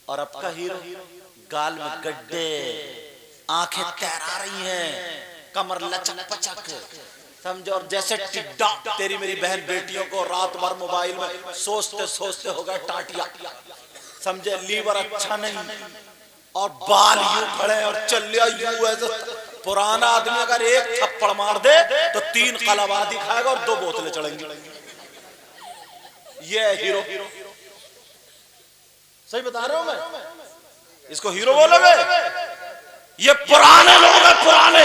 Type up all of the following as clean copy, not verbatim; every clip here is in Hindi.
और अब का हीरो गाल में गड्ढे, आंखें तैरा रही हैं, कमर लचक पचक, समझो। और जैसे टिड्डा तेरी मेरी बहन बेटियों को रात भर मोबाइल में सोचते सोचते हो गया टाटिया, समझे। लीवर अच्छा नहीं और बाल यूं खड़े और चल लिया यूं ऐसे। पुराना आदमी अगर एक थप्पड़ मार दे तो 3 कलाबादी खाएगा और 2 बोतलें चढ़ेंगी। ये हीरो, सही बता रहा हूं मैं, इसको हीरो बोलोगे? ये पुराने लोग हैं, पुराने,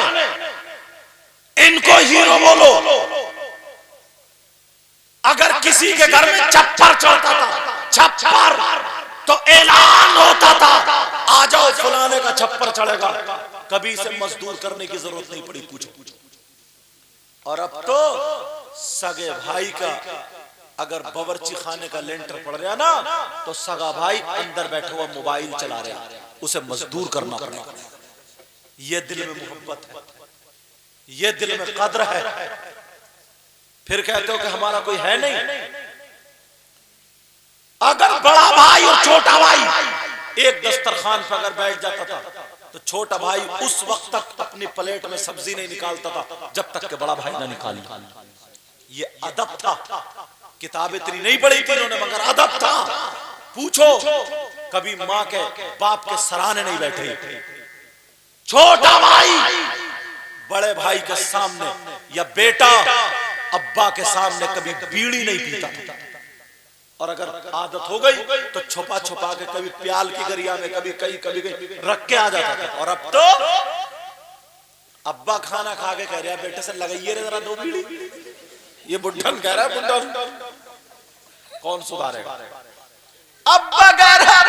इनको हीरो बोलो। अगर किसी के घर में छप्पर चढ़ता था, छप्पर, तो ऐलान होता था आ जाओ फलाने का छप्पर चढ़ेगा। कभी से मजदूर करने की जरूरत नहीं पड़ी, पूछो। और अब तो सगे भाई का अगर बावर्ची खाने का लेंटर पड़ रहा ना, तो सगा भाई अंदर बैठा हुआ मोबाइल चला रहा, उसे मजदूर करना पड़ा। ये दिल में मोहब्बत है, ये दिल में कद्र है। फिर कहते हो कि हमारा कोई है नहीं। अगर बड़ा भाई और छोटा भाई एक दस्तरखान पर अगर बैठ जाता था, तो छोटा भाई उस वक्त तक अपनी प्लेट में सब्जी नहीं निकालता था जब तक कि बड़ा भाई ना निकाली। ये अदब था। किताबें इतनी नहीं पढ़ी थी इन्होंने, मगर अदब था। पूछो, कभी माँ के बाप के सराहने नहीं बैठे। छोटा भाई बड़े भाई के सामने या बेटा अब्बा के सामने कभी बीड़ी नहीं पीता। और अगर आदत हो गई तो छुपा छुपा के कभी प्याल की गरिया में, कभी कभी रख के आ जाता था। और अब तो अब्बा खाना खा के कह रहा है बेटे से लगाइए रे जरा 2 बीड़ी। ये बुढ़न कह रहा है, बुढ़न कौन सुधारेगा? अब्बा कह रहा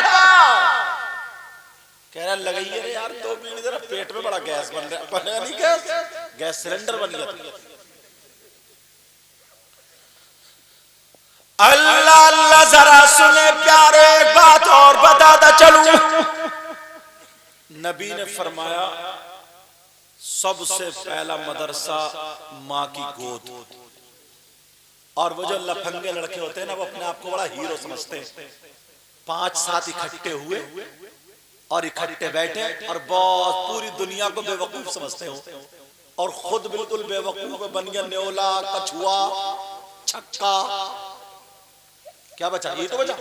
लगाइए रे यार 2 बीड़ी जरा, पेट में बड़ा गैस बन रहा है। नहीं गैस सिलेंडर बन गया। अल्लाह अल्लाह, जरा सुने प्यारे, एक बात और बताता चलूं। नबी ने फरमाया सबसे पहला मदरसा माँ की गोद। और वो जो लफंगे लड़के होते हैं ना, वो अपने आप को बड़ा हीरो समझते हैं। 5-7 इकट्ठे हुए और इकट्ठे बैठे और बहुत पूरी दुनिया को बेवकूफ समझते हो, और खुद बिल्कुल बेवकूफ बन गया। न्योला, कछुआ, छक्का, क्या बचा? ये तो बचा।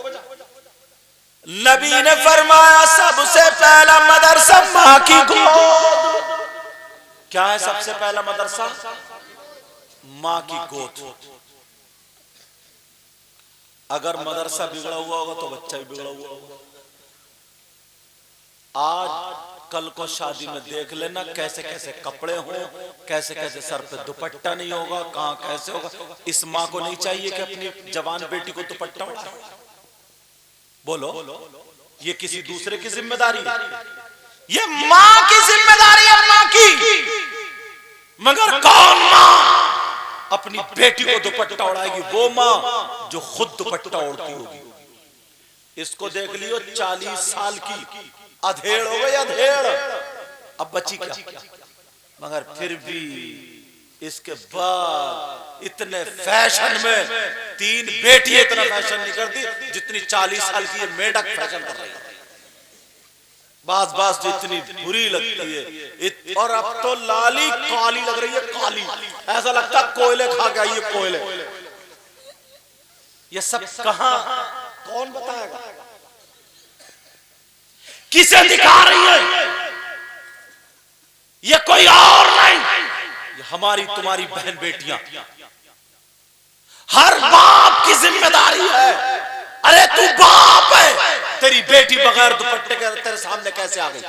नबी ने फरमाया सबसे पहला मदरसा माँ की गोद। क्या है सबसे पहला मदरसा? माँ की गोद। अगर मदरसा बिगड़ा हुआ होगा तो बच्चा भी बिगड़ा हुआ होगा। आज कल को शादी में देख लेना कैसे कैसे कपड़े हों, कैसे कैसे सर पे दुपट्टा नहीं होगा, कहां कैसे होगा। इस माँ को नहीं चाहिए कि अपनी जवान बेटी को दुपट्टा उठाए। बोलो, ये किसी दूसरे की जिम्मेदारी? ये माँ की जिम्मेदारी है, माँ की। मगर कौन माँ अपनी बेटी को दुपट्टा उड़ाएगी? वो माँ जो खुद दुपट्टा ओढ़ती होगी। इसको देख लियो 40 साल की अधेड़ हो गई, अधेड़। अब बची क्या? मगर फिर भी इसके बाद इतने फैशन में 3 बेटी इतना फैशन नहीं करती जितनी 40 साल की ये मेढक फैशन कर रही है। बास जो इतनी बुरी लगती है। और अब तो लाली काली लग रही है, काली, ऐसा लगता है कोयले खा के आई है, कोयले। ये सब कहां, कौन बताएगा? किसे दिखा रही है? ये कोई और नहीं, ये हमारी तुम्हारी बहन बेटियां। हर बाप की जिम्मेदारी है। अरे तू बाप है, तेरी बेटी बगैर दुपट्टे के तेरे सामने कैसे आ गई?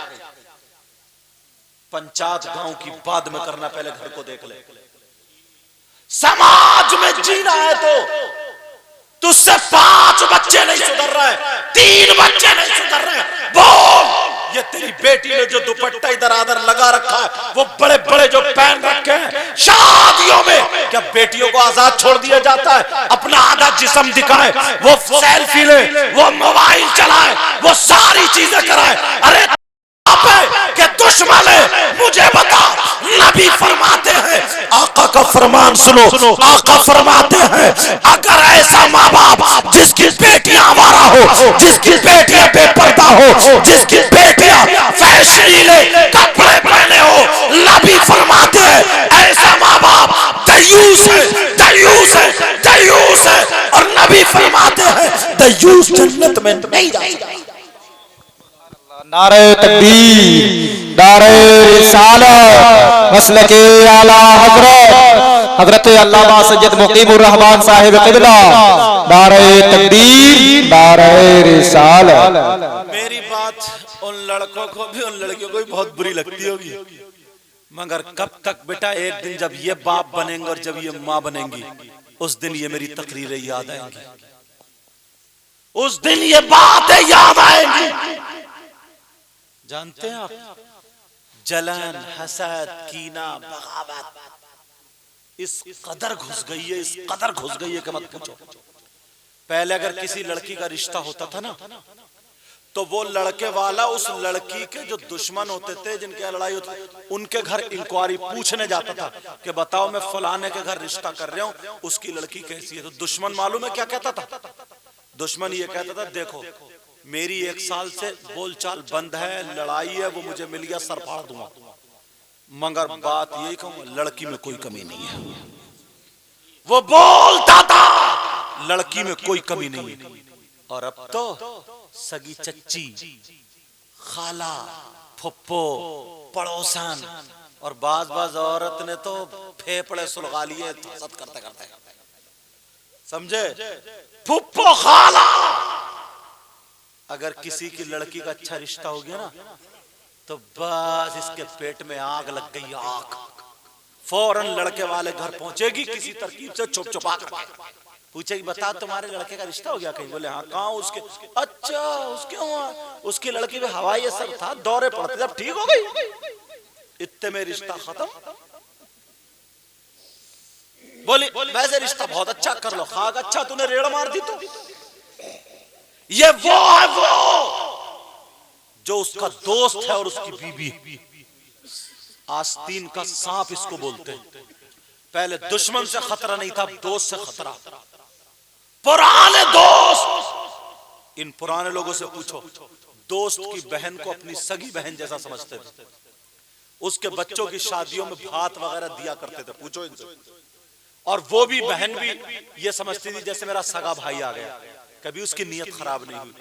पंचायत गांव की बाद में करना, पहले घर को देख ले। समाज में जीना है तो तुझसे 5 बच्चे नहीं सुधर रहे, 3 बच्चे नहीं सुधर रहे। बोल, ये तेरी बेटी ने जो दुपट्टा इधर आधर लगा रखा है, वो बड़े बड़े जो पहन रखे हैं शादियों में, क्या बेटियों को आजाद छोड़ दिया जाता है? अपना आधा जिस्म दिखाए, वो सेल्फी ले, वो मोबाइल चलाए, वो सारी चीजें कराए। अरे कि दुश्मन है मुझे बता। नबी फरमाते हैं, आका का फरमान सुनो, आका फरमाते हैं अगर ऐसा माँ बाप जिसकी बेटियां आवारा हो, जिसकी बेटियां बेपर्दा हो, जिसकी बेटियां फैशनीले कपड़े पहने हो, नबी फरमाते हैं ऐसा माँ बाप दयूस है, दयूस है, दयूस है। और नबी फरमाते हैं दयूस जन्नत में नहीं जाएगा। नारे तकबीर, नारे रिसालत, मसलके आला हजरत हजरत अल्लामा सैयद मुकीमुर रहमान साहिब क़िबला, नारे तकबीर, नारे रिसालत। मेरी बात उन लड़कों को भी उन लड़कियों को भी बहुत बुरी लगती होगी, मगर कब तक बेटा, एक दिन जब ये बाप बनेंगे और जब ये माँ बनेंगी, उस दिन ये मेरी तकरीरें याद आएंगी, उस दिन ये बातें याद आएंगी। जानते हैं आप, जलन, हसद, कीना, बगावत इस कदर घुस गई है, इस कदर घुस गई है कि मत पूछो। पहले अगर किसी लड़की का रिश्ता होता था ना, तो वो लड़के वाला उस लड़की के जो दुश्मन होते थे, जिनके लड़ाई होती, उनके घर इंक्वायरी पूछने जाता था कि बताओ मैं फलाने के घर रिश्ता कर रहा हूं, उसकी लड़की कैसी है। तो दुश्मन मालूम है क्या कहता था? दुश्मन ये कहता था देखो मेरी 1 साल से बोलचाल बंद है, लड़ाई है, वो मुझे मिल गया सर फाड़ दूंगा, मगर बात यही कहूं लड़की में कोई कमी नहीं है। वो बोलता था लड़की में कोई कमी नहीं है। और अब तो सगी चच्ची, खाला, फुप्पो, पड़ोसन और बाज औरत ने तो फेफड़े सुलगा लिए हसद करते करते, समझे? फुप्पो, खाला, अगर किसी की लड़की का अच्छा रिश्ता हो गया ना, तो बस इसके पेट में आग लग गई, आग। फौरन लड़के वाले घर पहुंचेगी, किसी तरकीब से छुप छुपा कर पूछेगी बता तुम्हारे लड़के का रिश्ता हो गया कहीं? बोले हाँ। कहाँ उसके? अच्छा उसके हुआ, उसकी लड़की में हवाई असर था, दौरे पड़ते जब ठीक हो गई, इतने में रिश्ता खत्म। बोली वैसे रिश्ता बहुत अच्छा कर लो, खाक अच्छा तूने रेड़ मार दी। तो ये वो है वो जो उसका दोस्त है और उसकी बीबी, आस्तीन का सांप इसको बोलते हैं। पहले दुश्मन से खतरा नहीं था, दोस्त से खतरा। पुराने दोस्त, इन पुराने लोगों से पूछो, दोस्त की बहन को अपनी सगी बहन जैसा समझते थे, उसके बच्चों की शादियों में भात वगैरह दिया करते थे, पूछो इनसे। और वो भी बहन भी ये समझती थी जैसे मेरा सगा भाई आ गया, कभी उसकी नीयत खराब नहीं हुई।